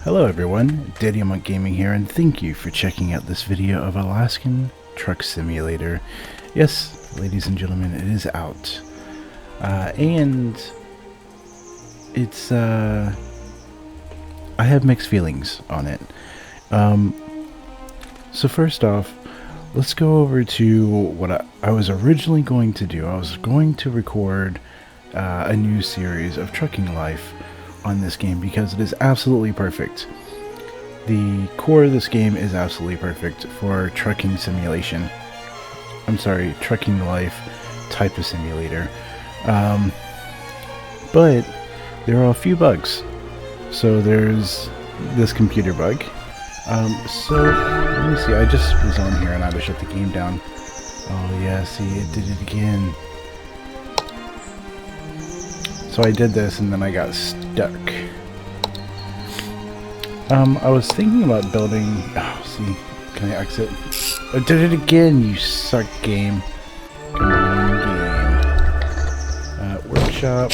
Hello everyone, Daddy Monk Gaming here, and thank you for checking out this video of Alaskan Truck Simulator. Yes, ladies and gentlemen, it is out. And it's, I have mixed feelings on it. So first off, let's go over to what I was originally going to do. I was going to record a new series of trucking life on this game because it is absolutely perfect. The core of this game is absolutely perfect for trucking simulation. I'm sorry, trucking life type of simulator. But there are a few bugs. So there's this computer bug. So let me see, I just was on here and I had to shut the game down. Oh yeah, see, it did it again. So I did this and then I got stuck. I was thinking about building... Oh, see, can I exit? I did it again, you suck game. Come on, game. Workshop.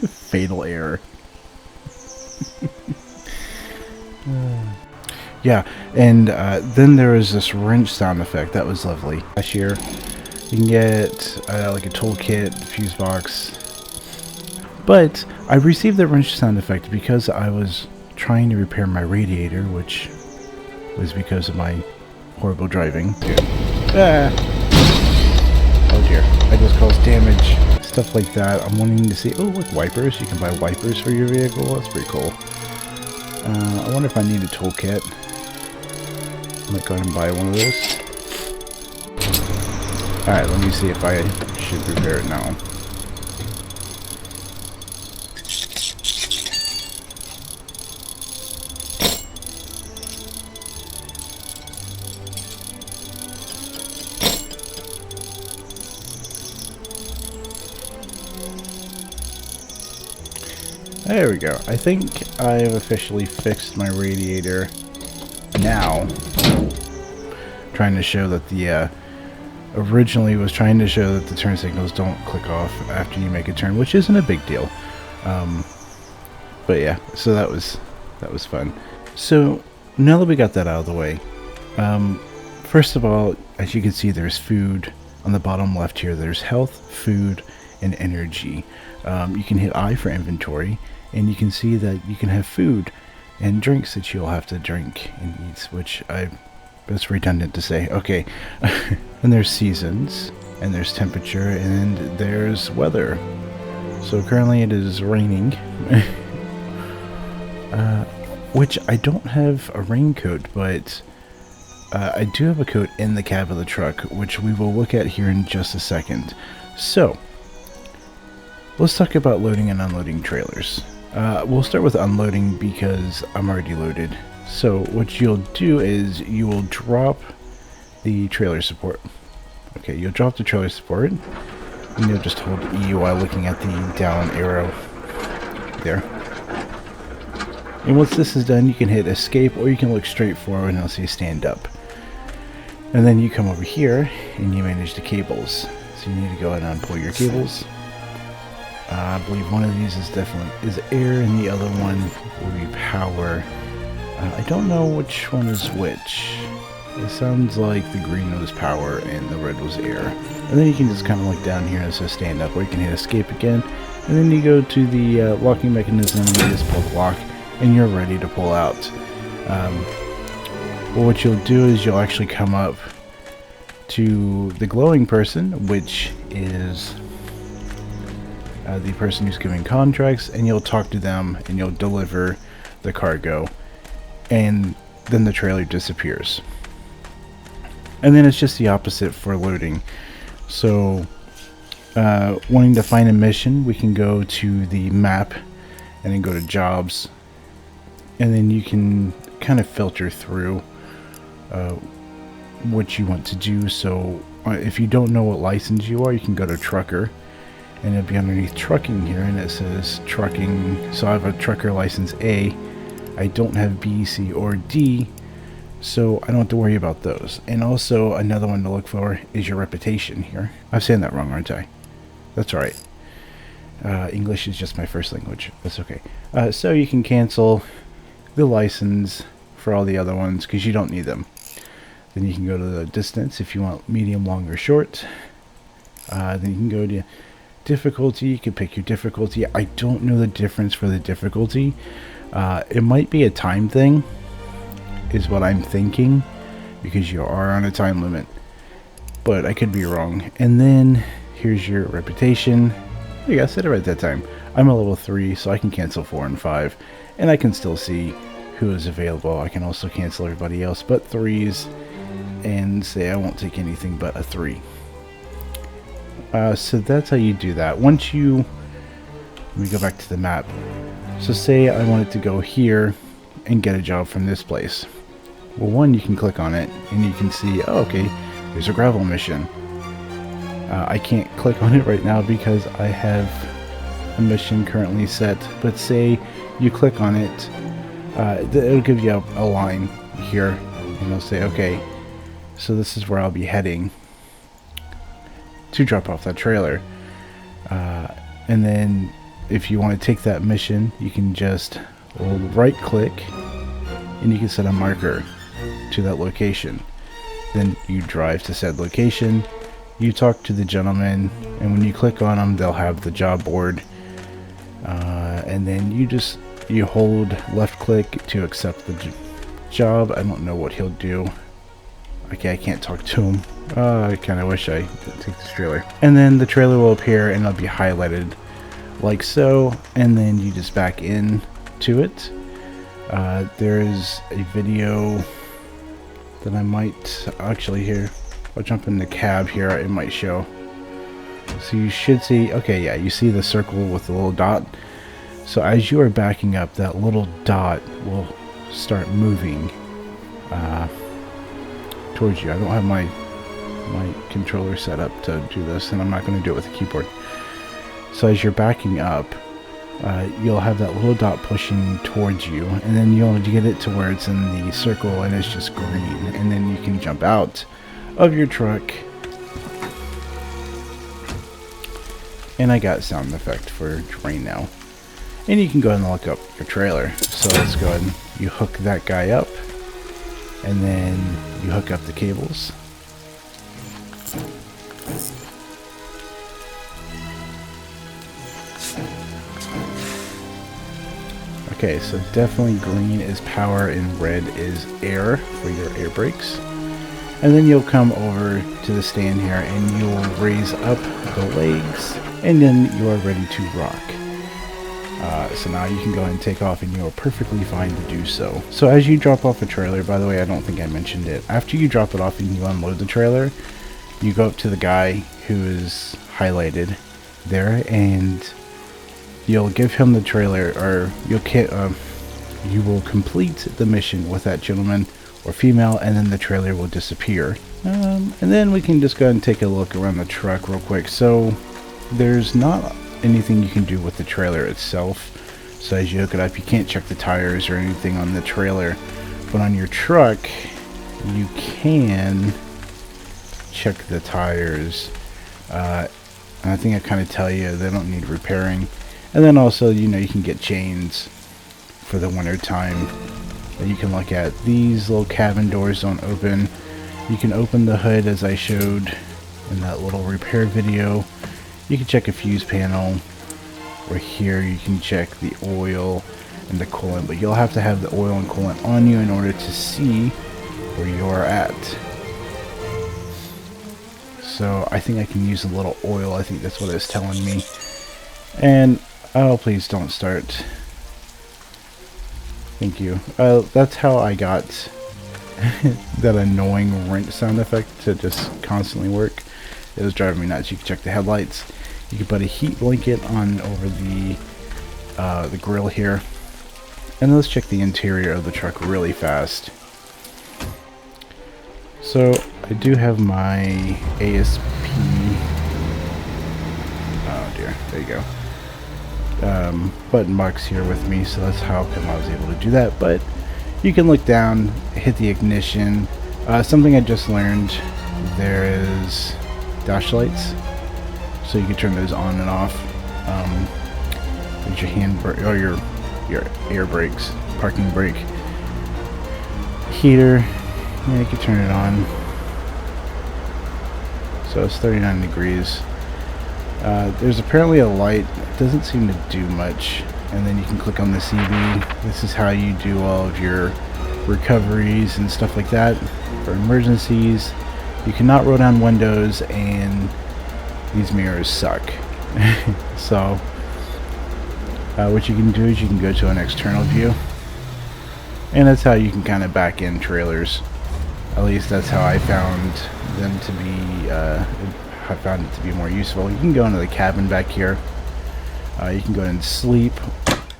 Fatal error. Yeah, and then there was this wrench sound effect. That was lovely. Last year, you can get like a toolkit, fuse box. But I received the wrench sound effect because I was trying to repair my radiator, which was because of my horrible driving. Ah. Oh dear, I just caused damage. Stuff like that. I'm wanting to see... Oh, look, wipers. You can buy wipers for your vehicle. That's pretty cool. I wonder if I need a toolkit. I might go ahead and buy one of those. Alright, let me see if I should repair it now. There we go. I think I have officially fixed my radiator now. Trying to show that the originally was trying to show that the turn signals don't click off after you make a turn, which isn't a big deal. But yeah, so that was fun. So now that we got that out of the way, first of all, as you can see, there's food on the bottom left here. There's health, food, and energy. You can hit I for inventory, and you can see that you can have food and drinks that you'll have to drink and eat, which that's redundant to say. Okay. And there's seasons, and there's temperature, and there's weather. So currently it is raining. Which I don't have a raincoat, but I do have a coat in the cab of the truck, which we will look at here in just a second. So let's talk about loading and unloading trailers. We'll start with unloading because I'm already loaded. So what you'll do is you will drop the trailer support. Okay, you'll drop the trailer support, and you'll just hold E while looking at the down arrow there. And once this is done, you can hit escape, or you can look straight forward and it'll say stand up. And then you come over here and you manage the cables. So you need to go ahead and unpull your cables. I believe one of these is air, and the other one will be power. I don't know which one is which. It sounds like the green was power and the red was air. And then you can just kind of look down here and it says stand up, or you can hit escape again. And then you go to the locking mechanism, and you just pull the lock, and you're ready to pull out. Well, what you'll do is you'll actually come up to the glowing person, which is the person who's giving contracts, and you'll talk to them and you'll deliver the cargo, and then the trailer disappears. And then it's just the opposite for loading. So wanting to find a mission, we can go to the map and then go to jobs, and then you can kind of filter through what you want to do. So if you don't know what license you are, you can go to trucker, and it'll be underneath trucking here, and it says trucking. So I have a trucker license A. I don't have B, C, or D, so I don't have to worry about those. And also another one to look for is your reputation here. I'm saying that wrong, aren't I? That's alright. English is just my first language. That's okay. So you can cancel the license for all the other ones because you don't need them. Then you can go to the distance if you want medium, long, or short. Then you can go to difficulty. You can pick your difficulty. I don't know the difference for the difficulty. It might be a time thing, is what I'm thinking, because you are on a time limit. But I could be wrong. And then here's your reputation. There you go, I said it right that time. I'm a level 3, so I can cancel 4 and 5. And I can still see who is available. I can also cancel everybody else but 3s. And say I won't take anything but a 3. So that's how you do that. Once you... Let me go back to the map. So say I wanted to go here and get a job from this place. Well, one, you can click on it and you can see, oh, okay, there's a gravel mission. I can't click on it right now because I have a mission currently set, but say you click on it, it'll give you a line here, and it'll say, okay, so this is where I'll be heading to drop off that trailer. And then if you want to take that mission, you can just right click and you can set a marker to that location. Then you drive to said location, you talk to the gentleman, and when you click on them, they'll have the job board. And then you hold left click to accept the job. I don't know what he'll do. Okay, I can't talk to him. I kind of wish I didn't take this trailer. And then the trailer will appear and it'll be highlighted like so, and then you just back in to it. There is a video that I might actually here. I'll jump in the cab here, it might show. So you should see, okay, yeah, you see the circle with the little dot. So as you are backing up, that little dot will start moving towards you. I don't have my controller set up to do this, and I'm not going to do it with the keyboard. So as you're backing up, you'll have that little dot pushing towards you, and then you'll get it to where it's in the circle and it's just green, and then you can jump out of your truck. And I got sound effect for rain now. And you can go ahead and look up your trailer. So let's go ahead and you hook that guy up, and then you hook up the cables. Okay, so definitely green is power and red is air for your air brakes. And then you'll come over to the stand here and you'll raise up the legs, and then you are ready to rock. So now you can go ahead and take off, and you are perfectly fine to do so. So as you drop off a trailer, by the way, I don't think I mentioned it, after you drop it off and you unload the trailer, you go up to the guy who is highlighted there, and you'll give him the trailer, or you will complete the mission with that gentleman or female, and then the trailer will disappear. And then we can just go ahead and take a look around the truck real quick. So there's not anything you can do with the trailer itself. So as you hook it up, you can't check the tires or anything on the trailer, but on your truck you can check the tires. And I think I kind of tell you they don't need repairing. And then also, you know, you can get chains for the winter time that you can look at. These little cabin doors don't open. You can open the hood as I showed in that little repair video. You can check a fuse panel, or here you can check the oil and the coolant, but you'll have to have the oil and coolant on you in order to see where you are at. So I think I can use a little oil. I think that's what it's telling me. And oh, please don't start. Thank you. That's how I got that annoying wrench sound effect to just constantly work. It was driving me nuts. You can check the headlights. You can put a heat blanket on over the grill here. And let's check the interior of the truck really fast. So I do have my ASP. Oh dear, there you go. Button box here with me, so that's how come I was able to do that. But you can look down, hit the ignition. Something I just learned, there is dash lights, so you can turn those on and off. There's your or your air brakes, parking brake, heater. Yeah, you can turn it on. So it's 39 degrees. There's apparently a light. It doesn't seem to do much. And then you can click on the CV. This is how you do all of your recoveries and stuff like that for emergencies. You cannot roll down windows, and these mirrors suck. So what you can do is you can go to an external view, and that's how you can kind of back in trailers. At least that's how I found them to be. I found it to be more useful. You can go into the cabin back here. You can go in and sleep,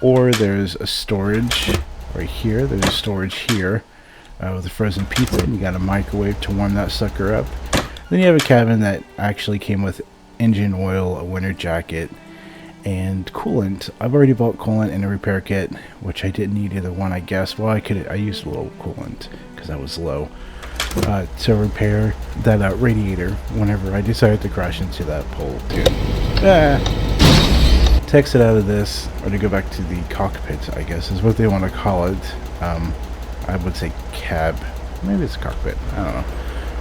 or there's a storage right here. There's a storage here with a frozen pizza, and you got a microwave to warm that sucker up. Then you have a cabin that actually came with engine oil, a winter jacket, and coolant. I've already bought coolant in a repair kit, which I didn't need either one, I guess. Well, I used a little coolant because I was low to repair that radiator whenever I decided to crash into that pole. To exit out of this, or to go back to the cockpit, I guess is what they want to call it. I would say cab. Maybe it's a cockpit. I don't know.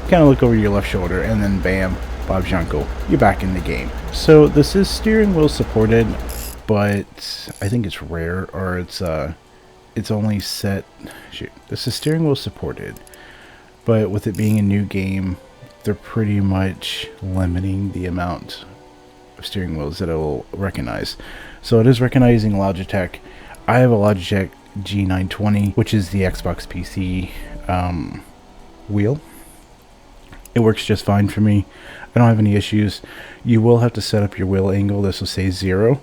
Kind of look over your left shoulder, and then bam, Bob's your uncle. You're back in the game. So this is steering wheel supported, but I think it's rare, or it's only set. Shoot, this is steering wheel supported, but with it being a new game, they're pretty much limiting the amount of steering wheels that it will recognize. So it is recognizing Logitech. I have a Logitech G920, which is the Xbox PC wheel. It works just fine for me. I don't have any issues. You will have to set up your wheel angle. This will say 0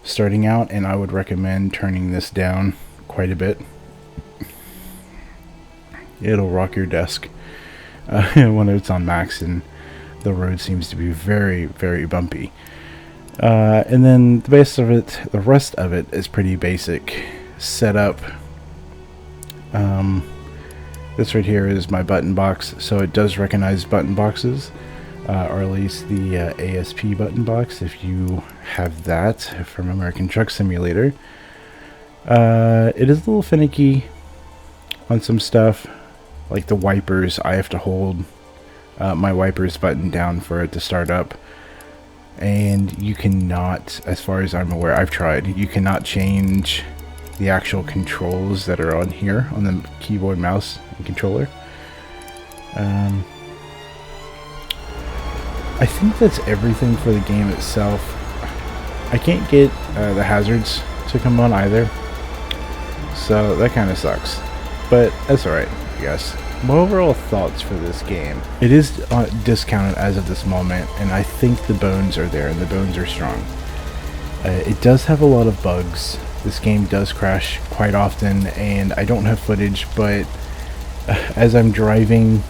starting out, and I would recommend turning this down quite a bit. It'll rock your desk when it's on max and the road seems to be very, very bumpy. And then the rest of it is pretty basic setup. This right here is my button box, so it does recognize button boxes, or at least the ASP button box if you have that from American Truck Simulator. It is a little finicky on some stuff, like the wipers. I have to hold my wipers button down for it to start up, and you cannot, as far as I'm aware, I've tried, you cannot change the actual controls that are on here on the keyboard, mouse, and controller. I think that's everything for the game itself. I can't get the hazards to come on either, so that kind of sucks, but that's alright, I guess. My overall thoughts for this game: it is discounted as of this moment, and I think the bones are there, and the bones are strong. It does have a lot of bugs. This game does crash quite often, and I don't have footage, but as I'm driving,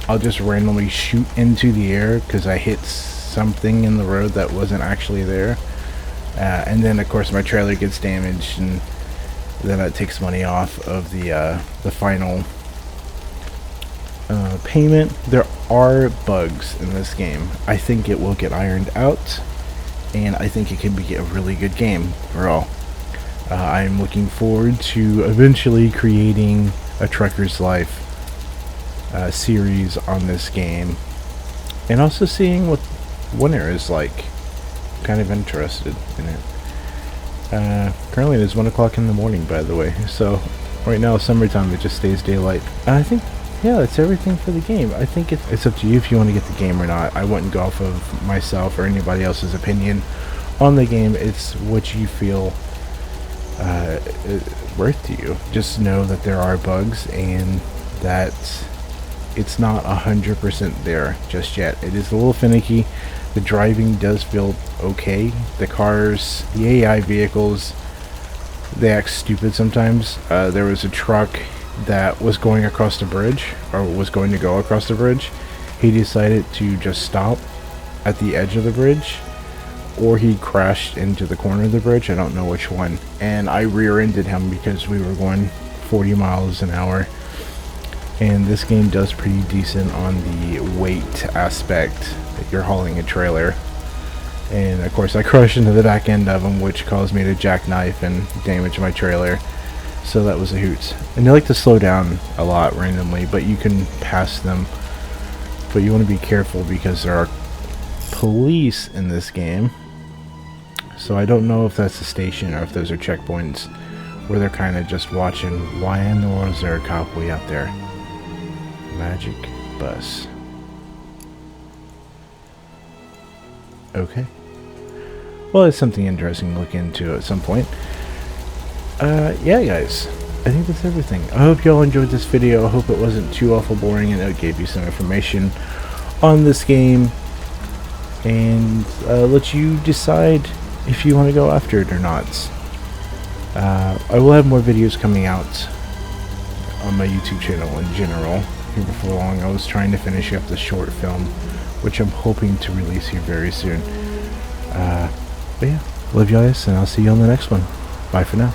I'll just randomly shoot into the air because I hit something in the road that wasn't actually there. And then, of course, my trailer gets damaged, and then that takes money off of the final payment. There are bugs in this game. I think it will get ironed out, and I think it can be a really good game overall. I'm looking forward to eventually creating a Trucker's Life series on this game, and also seeing what winter is like. Kind of interested in it. Currently it is 1 o'clock in the morning, by the way, so right now summertime, it just stays daylight. And I think, yeah, that's everything for the game. I think it's up to you if you want to get the game or not. I wouldn't go off of myself or anybody else's opinion on the game. It's what you feel worth to you. Just know that there are bugs, and that it's not 100% there just yet. It is a little finicky. The driving does feel okay. The cars, the AI vehicles, they act stupid sometimes. There was a truck that was going across the bridge, or was going to go across the bridge. He decided to just stop at the edge of the bridge, or he crashed into the corner of the bridge. I don't know which one. And I rear-ended him because we were going 40 miles an hour. And this game does pretty decent on the weight aspect that you're hauling a trailer. And of course I crashed into the back end of them, which caused me to jackknife and damage my trailer. So that was a hoot. And they like to slow down a lot randomly, but you can pass them. But you want to be careful because there are police in this game. So I don't know if that's the station or if those are checkpoints where they're kind of just watching. Why in the world is there a cop way out there? Magic bus. Okay. Well, it's something interesting to look into at some point. Yeah, guys. I think that's everything. I hope y'all enjoyed this video. I hope it wasn't too awful boring and it gave you some information on this game. And let you decide if you want to go after it or not. I will have more videos coming out on my YouTube channel in general here before long. I was trying to finish up the short film, which I'm hoping to release here very soon. But yeah, love you guys, and I'll see you on the next one. Bye for now.